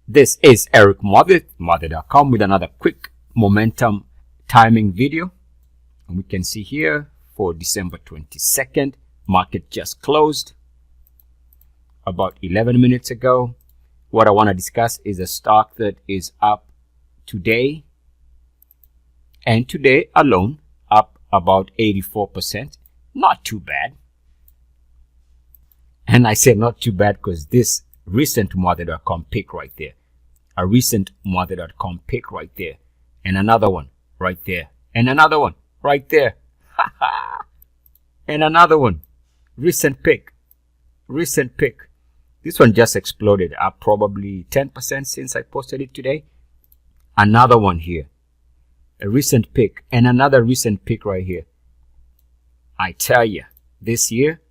This is Eric Muathe, Muathe.com, with another quick momentum timing video. And we can see here for December 22nd, market just closed about 11 minutes ago. What I want to discuss is a stock that is up today, and today alone up about 84%. Not too bad. And I say not too bad because this recent Muathe.com pick right there, a recent Muathe.com pick right there, and another one right there, and another one right there, and another one, recent pick. This one just exploded up probably 10% since I posted it today. Another one here, a recent pick, and another recent pick right here. I tell you, this year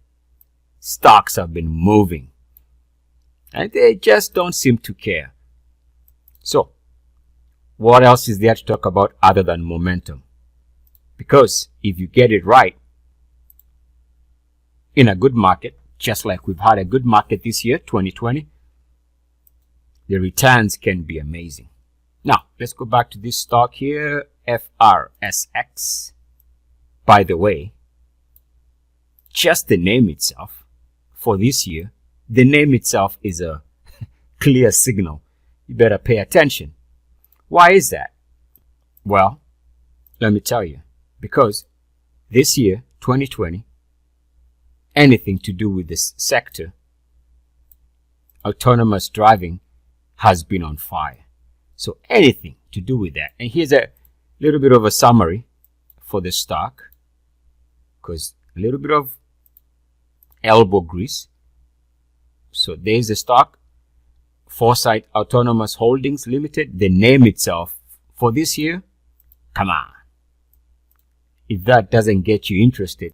stocks have been moving and they just don't seem to care. So what else is there to talk about other than momentum? Because if you get it right in a good market, just like we've had a good market this year, 2020, the returns can be amazing. Now, let's go back to this stock here, FRSX. By the way, just the name itself for this year, the name itself is a clear signal. You better pay attention. Why is that? Well, let me tell you. Because this year, 2020, anything to do with this sector, autonomous driving, has been on fire. So anything to do with that. And here's a little bit of a summary for the stock, because a little bit of elbow grease. So there's the stock, Foresight Autonomous Holdings Limited. The name itself for this year, come on. If that doesn't get you interested,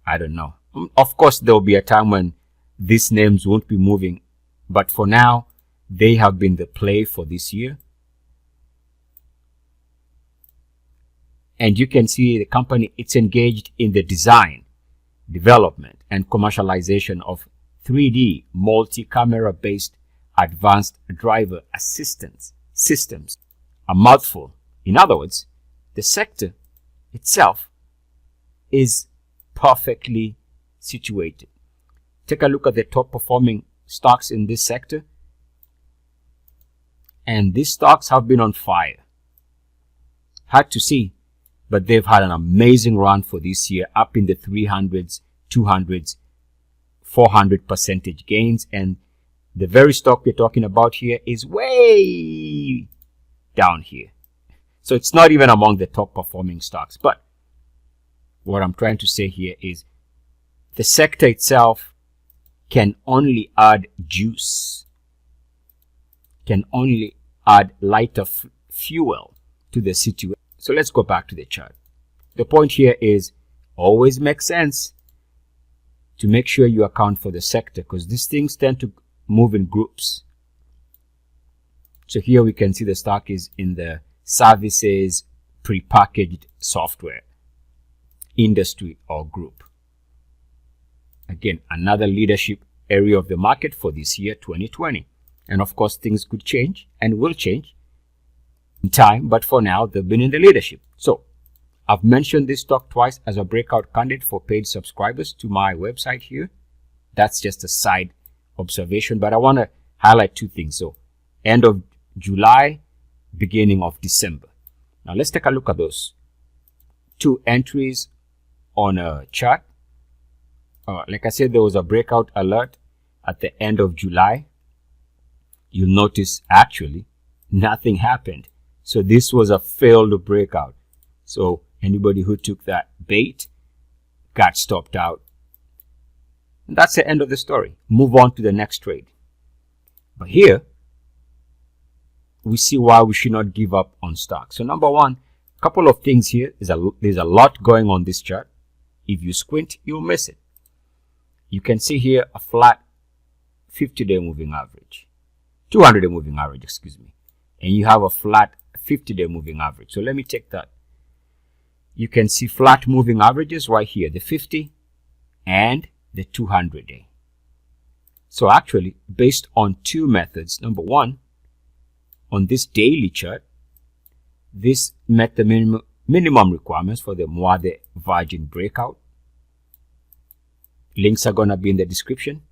I don't know. Of course, there will be a time when these names won't be moving, but for now, they have been the play for this year. And you can see the company, it's engaged in the design, development, and commercialization of 3D multi-camera based advanced driver assistance systems. A mouthful. In other words, the sector itself is perfectly situated. Take a look at the top performing stocks in this sector, and these stocks have been on fire. Hard to see, but they've had an amazing run for this year, up in the 300s, 200s, 400% gains. And the very stock we're talking about here is way down here. So it's not even among the top performing stocks. But what I'm trying to say here is the sector itself can only add juice, can only add lighter fuel to the situation. So let's go back to the chart. The point here is always makes sense to make sure you account for the sector, because these things tend to move in groups. So here we can see the stock is in the services, prepackaged software industry or group. Again, another leadership area of the market for this year, 2020. And of course, things could change and will change in time, but for now, they've been in the leadership. So I've mentioned this stock twice as a breakout candidate for paid subscribers to my website here. That's just a side observation, but I want to highlight two things. So end of July, beginning of December. Now let's take a look at those two entries on a chart. Like I said, there was a breakout alert at the end of July. You'll notice actually nothing happened. So this was a failed breakout. So anybody who took that bait got stopped out. And that's the end of the story. Move on to the next trade. But here, we see why we should not give up on stock. So number one, a couple of things here. There's a lot going on this chart. If you squint, you'll miss it. You can see here a flat 50-day moving average, 200-day moving average, excuse me. And you have a flat 50-day moving average. So let me take that. You can see flat moving averages right here, the 50 and the 200-day. So actually, based on two methods, number one, on this daily chart, this met the minimum requirements for the Muathe Virgin Breakout. Links are going to be in the description.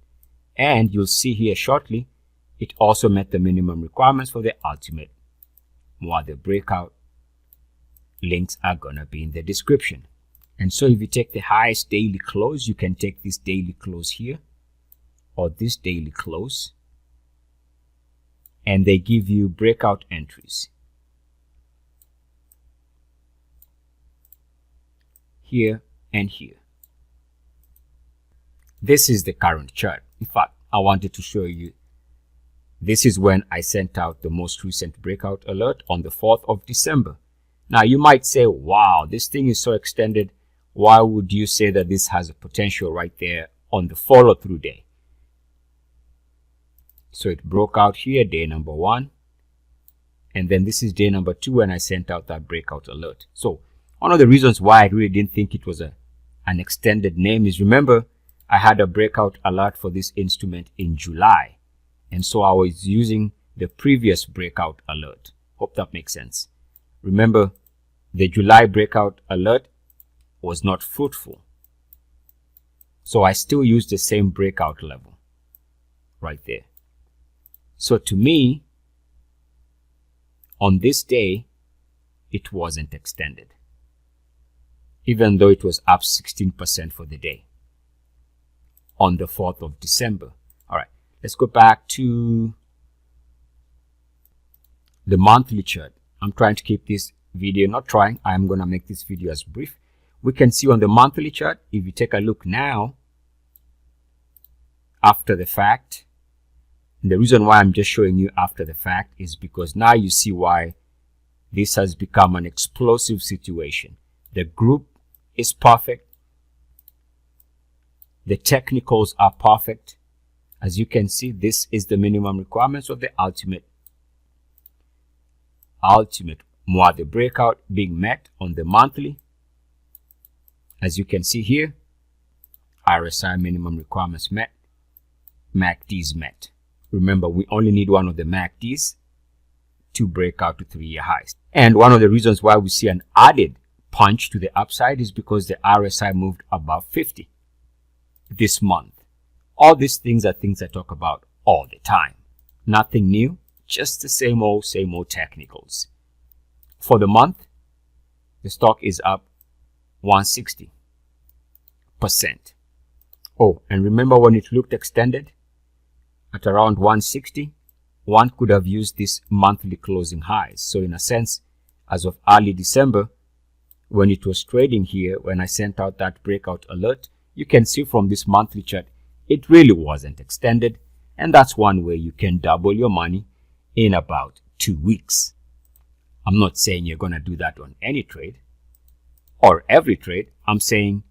And you'll see here shortly, it also met the minimum requirements for the ultimate Muathe Breakout. Links are going to be in the description. And so if you take the highest daily close, you can take this daily close here or this daily close, and they give you breakout entries here and here. This is the current chart. In fact, I wanted to show you, this is when I sent out the most recent breakout alert on the 4th of December. Now you might say, wow, this thing is so extended. Why would you say that this has a potential right there on the follow through day? So it broke out here, day number 1. And then this is day number 2 when I sent out that breakout alert. So one of the reasons why I really didn't think it was an extended name is, remember, I had a breakout alert for this instrument in July. And so I was using the previous breakout alert. Hope that makes sense. Remember, the July breakout alert was not fruitful. So I still used the same breakout level right there. So to me, on this day, it wasn't extended, even though it was up 16% for the day on the 4th of December. All right, let's go back to the monthly chart. I'm trying to keep this video, not trying, I'm going to make this video as brief. We can see on the monthly chart, if you take a look now, after the fact, and the reason why I'm just showing you after the fact is because now you see why this has become an explosive situation. The group is perfect. The technicals are perfect. As you can see, this is the minimum requirements of the ultimate Muathe Breakout being met on the monthly. As you can see here, RSI minimum requirements met, MACDs met. Remember, we only need one of the MACDs to break out to 3-year highs. And one of the reasons why we see an added punch to the upside is because the RSI moved above 50 this month. All these things are things I talk about all the time. Nothing new, just the same old technicals. For the month, the stock is up 160%. Oh, and remember when it looked extended at around 160, one could have used this monthly closing highs. So in a sense, as of early December, when it was trading here, when I sent out that breakout alert, you can see from this monthly chart, it really wasn't extended. And that's one way you can double your money in about 2 weeks. I'm not saying you're going to do that on any trade or every trade. I'm saying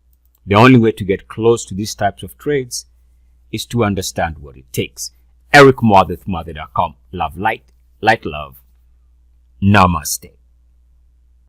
the only way to get close to these types of trades is to understand what it takes. Eric Muathe, Muathe.com. Love light, light love. Namaste.